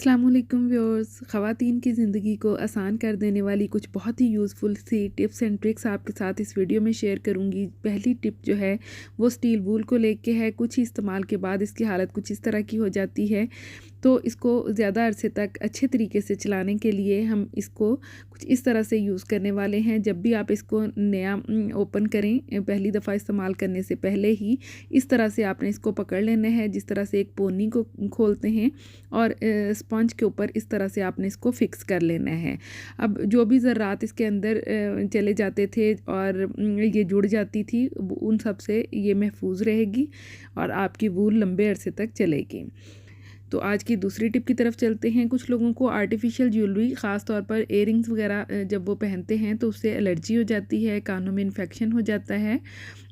अस्सलाम वालेकुम व्यूअर्स। ख़वातीन की ज़िंदगी को आसान कर देने वाली कुछ बहुत ही यूज़फुल सी टिप्स एंड ट्रिक्स आपके साथ इस वीडियो में शेयर करूंगी। पहली टिप जो है वो स्टील वूल को लेके है। कुछ ही इस्तेमाल के बाद इसकी हालत कुछ इस तरह की हो जाती है, तो इसको ज़्यादा अरसे तक अच्छे तरीके से चलाने के लिए हम इसको कुछ इस तरह से यूज़ करने वाले हैं। जब भी आप इसको नया ओपन करें, पहली दफ़ा इस्तेमाल करने से पहले ही इस तरह से आपने इसको पकड़ लेना है, जिस तरह से एक पोनी को खोलते हैं, और स्पंज के ऊपर इस तरह से आपने इसको फ़िक्स कर लेना है। अब जो भी ज़र्रात इसके अंदर चले जाते थे और ये जुड़ जाती थी, उन सब से ये महफूज रहेगी और आपकी वूल लंबे अरसे तक चलेगी। तो आज की दूसरी टिप की तरफ चलते हैं। कुछ लोगों को आर्टिफिशियल ज्वेलरी, ख़ास तौर पर इयररिंग्स वगैरह जब वो पहनते हैं तो उससे एलर्जी हो जाती है, कानों में इन्फेक्शन हो जाता है,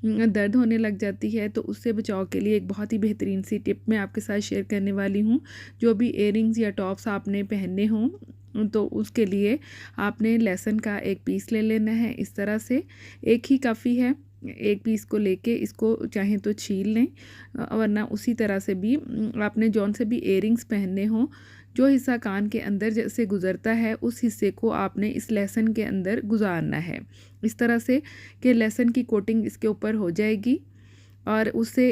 दर्द होने लग जाती है। तो उससे बचाव के लिए एक बहुत ही बेहतरीन सी टिप मैं आपके साथ शेयर करने वाली हूँ। जो भी इयररिंग्स या टॉप्स आपने पहनने हों तो उसके लिए आपने लहसुन का एक पीस ले लेना है। इस तरह से एक ही काफ़ी है। एक पीस को लेके इसको चाहें तो छील लें, वरना उसी तरह से भी आपने जौन से भी इयररिंग्स पहनने हों, जो हिस्सा कान के अंदर जैसे गुज़रता है उस हिस्से को आपने इस लहसुन के अंदर गुजारना है, इस तरह से कि लहसुन की कोटिंग इसके ऊपर हो जाएगी और उससे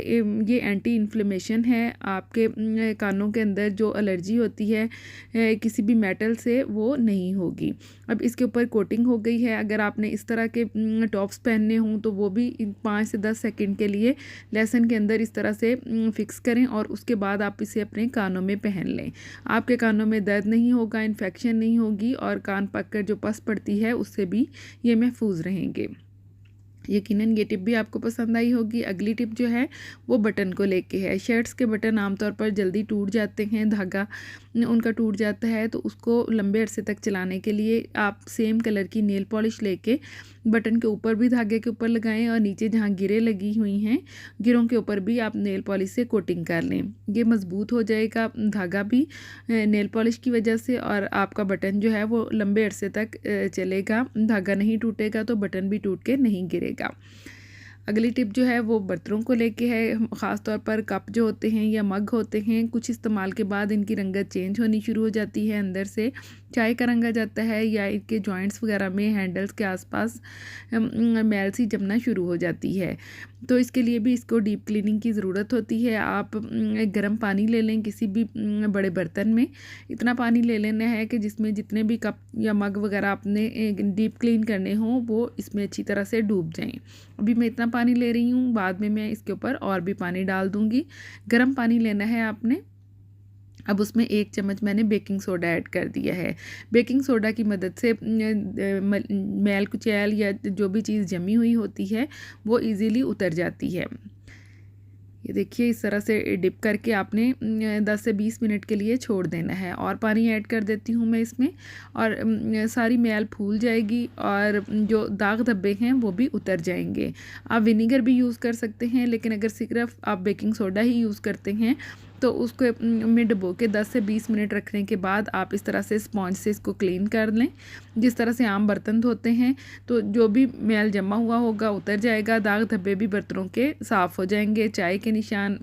ये एंटी इन्फ्लेमेशन है। आपके कानों के अंदर जो एलर्जी होती है किसी भी मेटल से, वो नहीं होगी। अब इसके ऊपर कोटिंग हो गई है। अगर आपने इस तरह के टॉप्स पहनने हों तो वो भी 5 से 10 सेकंड के लिए लहसुन के अंदर इस तरह से फिक्स करें और उसके बाद आप इसे अपने कानों में पहन लें। आपके कानों में दर्द नहीं होगा, इन्फेक्शन नहीं होगी और कान पक कर जो पस पड़ती है उससे भी ये महफूज रहेंगे। यकीनन ये टिप भी आपको पसंद आई होगी। अगली टिप जो है वो बटन को लेके है। शर्ट्स के बटन आमतौर पर जल्दी टूट जाते हैं, धागा उनका टूट जाता है, तो उसको लंबे अरसे तक चलाने के लिए आप सेम कलर की नेल पॉलिश लेके बटन के ऊपर भी धागे के ऊपर लगाएं और नीचे जहाँ गिरें लगी हुई हैं, गिरों के ऊपर भी आप नेल पॉलिश से कोटिंग कर लें। ये मज़बूत हो जाएगा धागा भी नेल पॉलिश की वजह से, और आपका बटन जो है वो लंबे अरसे तक चलेगा। धागा नहीं टूटेगा तो बटन भी टूट के नहीं गिरेगा। अगली टिप जो है वो बर्तनों को लेके है। ख़ास तौर पर कप जो होते हैं या मग होते हैं, कुछ इस्तेमाल के बाद इनकी रंगत चेंज होनी शुरू हो जाती है, अंदर से चाय का रंग आ जाता है या इनके जॉइंट्स वगैरह में, हैंडल्स के आसपास मैल सी जमना शुरू हो जाती है। तो इसके लिए भी इसको डीप क्लीनिंग की ज़रूरत होती है। आप एक गर्म पानी ले लें किसी भी बड़े बर्तन में। इतना पानी ले लेना है कि जिसमें जितने भी कप या मग वगैरह आपने डीप क्लीन करने हों वो इसमें अच्छी तरह से डूब जाएं। अभी मैं इतना पानी ले रही हूँ, बाद में मैं इसके ऊपर और भी पानी डाल दूँगी। गर्म पानी लेना है आपने। अब उसमें 1 चम्मच मैंने बेकिंग सोडा ऐड कर दिया है। बेकिंग सोडा की मदद से मैल कुचैल या जो भी चीज़ जमी हुई होती है वो इजीली उतर जाती है। ये देखिए इस तरह से डिप करके आपने 10 से 20 मिनट के लिए छोड़ देना है। और पानी ऐड कर देती हूँ मैं इसमें, और सारी मैल फूल जाएगी और जो दाग धब्बे हैं वो भी उतर जाएंगे। आप विनीगर भी यूज़ कर सकते हैं, लेकिन अगर सिर्फ आप बेकिंग सोडा ही यूज़ करते हैं तो उसको में डुबो के 10 से 20 मिनट रखने के बाद आप इस तरह से स्पॉन्ज से इसको क्लीन कर लें। जिस तरह से आम बर्तन धोते हैं तो जो भी मैल जमा हुआ होगा उतर जाएगा, दाग धब्बे भी बर्तनों के साफ़ हो जाएंगे। चाय के निशान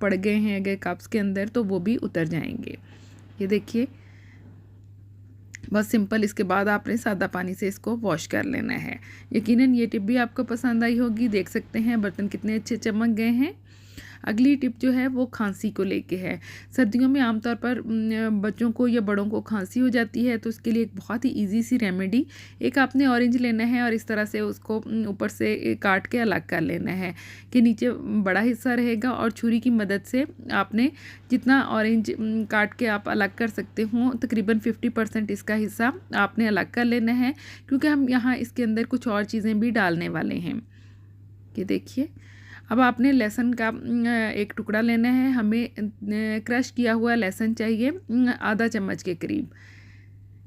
पड़ गए हैं अगर कप्स के अंदर तो वो भी उतर जाएंगे। ये देखिए बस सिंपल। इसके बाद आपने सादा पानी से इसको वॉश कर लेना है। यकीनन ये टिप भी आपको पसंद आई होगी। देख सकते हैं बर्तन कितने अच्छे चमक गए हैं। अगली टिप जो है वो खांसी को लेके है। सर्दियों में आमतौर पर बच्चों को या बड़ों को खांसी हो जाती है, तो इसके लिए एक बहुत ही इजी सी रेमेडी, एक आपने ऑरेंज लेना है और इस तरह से उसको ऊपर से काट के अलग कर लेना है कि नीचे बड़ा हिस्सा रहेगा, और छुरी की मदद से आपने जितना ऑरेंज काट के आप अलग कर सकते हो, तकरीबन 50% इसका हिस्सा आपने अलग कर लेना है, क्योंकि हम यहाँ इसके अंदर कुछ और चीज़ें भी डालने वाले हैं। ये देखिए अब आपने लहसुन का एक टुकड़ा लेना है। हमें क्रश किया हुआ लहसुन चाहिए, आधा चम्मच के करीब।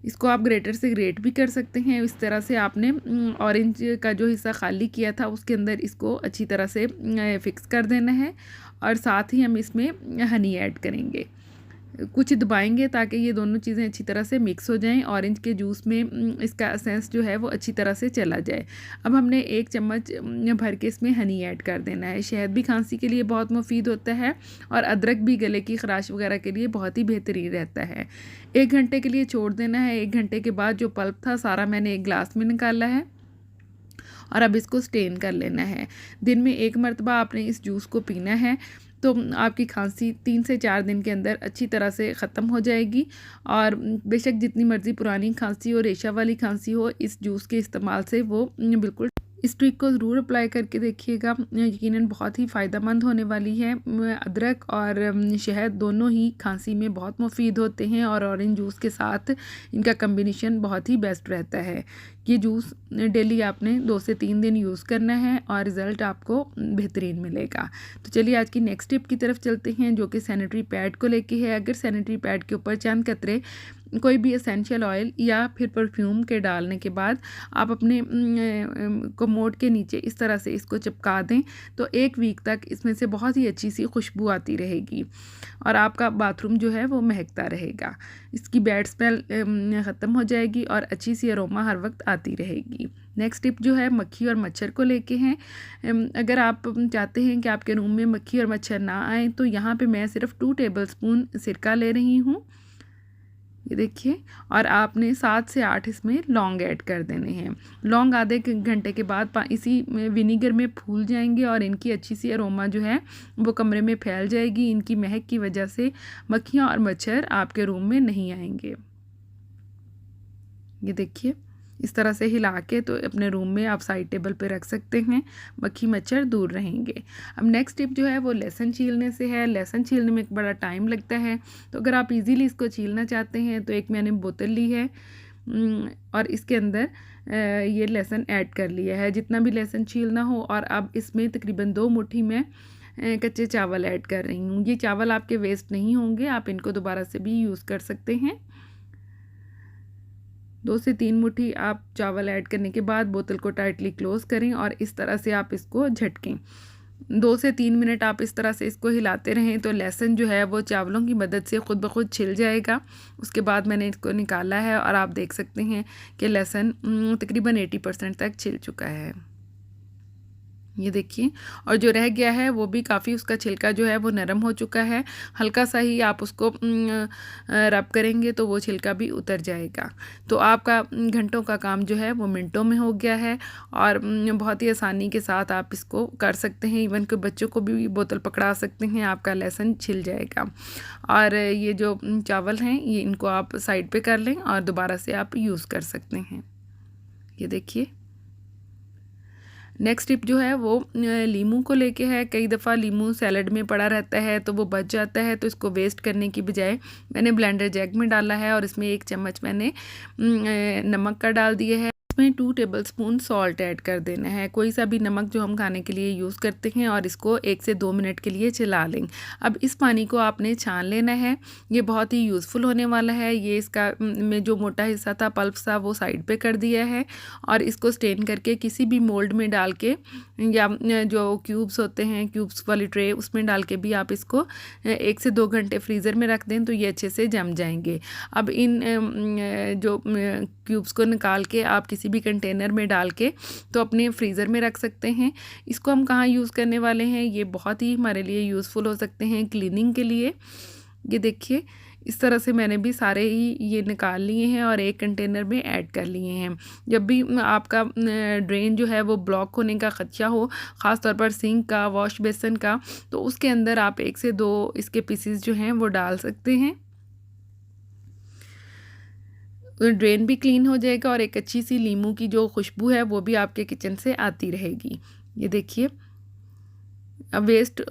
इसको आप ग्रेटर से ग्रेट भी कर सकते हैं। इस तरह से आपने ऑरेंज का जो हिस्सा खाली किया था उसके अंदर इसको अच्छी तरह से फिक्स कर देना है, और साथ ही हम इसमें हनी ऐड करेंगे। कुछ दबाएंगे ताकि ये दोनों चीज़ें अच्छी तरह से मिक्स हो जाएं, ऑरेंज के जूस में इसका एसेंस जो है वो अच्छी तरह से चला जाए। अब हमने 1 चम्मच भर के इसमें हनी ऐड कर देना है। शहद भी खांसी के लिए बहुत मुफीद होता है और अदरक भी गले की ख़राश वगैरह के लिए बहुत ही बेहतरीन रहता है। 1 घंटे के लिए छोड़ देना है। 1 घंटे के बाद जो पल्प था सारा मैंने एक गिलास में निकाला है और अब इसको स्टेन कर लेना है। दिन में 1 मरतबा आपने इस जूस को पीना है, तो आपकी खांसी 3 से 4 दिन के अंदर अच्छी तरह से ख़त्म हो जाएगी। और बेशक जितनी मर्ज़ी पुरानी खांसी हो, रेशा वाली खांसी हो, इस जूस के इस्तेमाल से वो बिल्कुल। इस ट्रिक को ज़रूर अप्लाई करके देखिएगा, यकीनन बहुत ही फ़ायदेमंद होने वाली है। अदरक और शहद दोनों ही खांसी में बहुत मुफीद होते हैं और ऑरेंज जूस के साथ इनका कम्बिनेशन बहुत ही बेस्ट रहता है। ये जूस डेली आपने 2 से 3 दिन यूज़ करना है और रिज़ल्ट आपको बेहतरीन मिलेगा। तो चलिए आज की नेक्स्ट टिप की तरफ चलते हैं, जो कि सैनिटरी पैड को लेके है। अगर सैनिटरी पैड के ऊपर चंद कतरे कोई भी एसेंशियल ऑयल या फिर परफ्यूम के डालने के बाद आप अपने कमोड के नीचे इस तरह से इसको चिपका दें, तो 1 वीक तक इसमें से बहुत ही अच्छी सी खुशबू आती रहेगी और आपका बाथरूम जो है वो महकता रहेगा। इसकी बैड स्मेल ख़त्म हो जाएगी और अच्छी सी अरोमा हर वक्त आती रहेगी। नेक्स्ट टिप जो है मक्खी और मच्छर को लेके हैं। अगर आप चाहते हैं कि आपके रूम में मक्खी और मच्छर ना आए, तो यहाँ पे मैं सिर्फ 2 टेबलस्पून सिरका ले रही हूँ, ये देखिए। और आपने 7 से 8 इसमें लौंग ऐड कर देने हैं। लौंग आधे घंटे के बाद इसी विनीगर में फूल जाएंगे और इनकी अच्छी सी अरोमा जो है वो कमरे में फैल जाएगी। इनकी महक की वजह से मक्खियाँ और मच्छर आपके रूम में नहीं आएंगे। ये देखिए, इस तरह से हिला के तो अपने रूम में आप साइड टेबल पे रख सकते हैं, मक्खी मच्छर दूर रहेंगे। अब नेक्स्ट टिप जो है वो लहसुन छीलने से है। लहसुन छीलने में एक बड़ा टाइम लगता है, तो अगर आप इजीली इसको छीलना चाहते हैं तो एक मैंने बोतल ली है और इसके अंदर ये लहसुन ऐड कर लिया है, जितना भी लहसुन छीलना हो। और अब इसमें तकरीबन 2 मुट्ठी में कच्चे चावल ऐड कर रही हूँ। ये चावल आपके वेस्ट नहीं होंगे, आप इनको दोबारा से भी यूज़ कर सकते हैं। 2 से 3 मुट्ठी आप चावल ऐड करने के बाद बोतल को टाइटली क्लोज़ करें और इस तरह से आप इसको झटकें। 2 से 3 मिनट आप इस तरह से इसको हिलाते रहें, तो लहसुन जो है वो चावलों की मदद से ख़ुद ब खुद छिल जाएगा। उसके बाद मैंने इसको निकाला है और आप देख सकते हैं कि लहसुन तकरीबन 80% तक छिल चुका है, ये देखिए। और जो रह गया है वो भी काफ़ी, उसका छिलका जो है वो नरम हो चुका है। हल्का सा ही आप उसको रब करेंगे तो वो छिलका भी उतर जाएगा। तो आपका घंटों का काम जो है वो मिनटों में हो गया है और बहुत ही आसानी के साथ आप इसको कर सकते हैं। इवन के बच्चों को भी बोतल पकड़ा सकते हैं, आपका लहसुन छिल जाएगा। और ये जो चावल हैं ये इनको आप साइड पे कर लें और दोबारा से आप यूज़ कर सकते हैं, ये देखिए। नेक्स्ट टिप जो है वो लीमू को लेके है। कई दफ़ा लीमू सैलड में पड़ा रहता है तो वो बच जाता है, तो इसको वेस्ट करने की बजाय मैंने ब्लेंडर जैग में डाला है और इसमें 1 चम्मच मैंने नमक का डाल दिया है। इसमें 2 टेबलस्पून सॉल्ट ऐड कर देना है, कोई सा भी नमक जो हम खाने के लिए यूज़ करते हैं, और इसको 1 से 2 मिनट के लिए चला लें। अब इस पानी को आपने छान लेना है, ये बहुत ही यूज़फुल होने वाला है। ये इसका में जो मोटा हिस्सा था, पल्प सा, वो साइड पे कर दिया है और इसको स्टेन करके किसी भी मोल्ड में डाल के या जो क्यूब्स होते हैं, क्यूब्स वाली ट्रे, उसमें डाल के भी आप इसको 1 से 2 घंटे फ्रीज़र में रख दें तो ये अच्छे से जम जाएंगे। अब इन जो क्यूब्स को निकाल के आप किसी भी कंटेनर में डाल के तो अपने फ्रीज़र में रख सकते हैं। इसको हम कहाँ यूज़ करने वाले हैं, ये बहुत ही हमारे लिए यूज़फुल हो सकते हैं क्लीनिंग के लिए। ये देखिए, इस तरह से मैंने भी सारे ही ये निकाल लिए हैं और एक कंटेनर में ऐड कर लिए हैं। जब भी आपका ड्रेन जो है वो ब्लॉक होने का ख़दशा हो, ख़ास तौर पर सिंक का, वॉश बेसन का, तो उसके अंदर आप 1 से 2 इसके पीसेस जो हैं वो डाल सकते हैं। ड्रेन भी क्लीन हो जाएगा और एक अच्छी सी लीमू की जो खुशबू है वो भी आपके किचन से आती रहेगी। ये देखिए, अब वेस्ट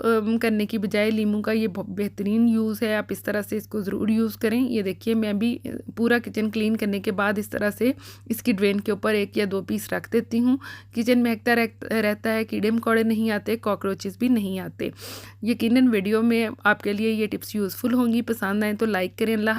करने की बजाय लीमू का ये बेहतरीन यूज़ है, आप इस तरह से इसको ज़रूर यूज़ करें। ये देखिए, मैं भी पूरा किचन क्लीन करने के बाद इस तरह से इसकी ड्रेन के ऊपर 1 या 2 पीस रख देती हूँ। किचन महकता रहता है, कीड़े मकोड़े नहीं आते, कॉकरोचेस भी नहीं आते। यकीनन वीडियो में आपके लिए ये टिप्स यूज़फुल होंगी। पसंद आए तो लाइक करें। अल्लाह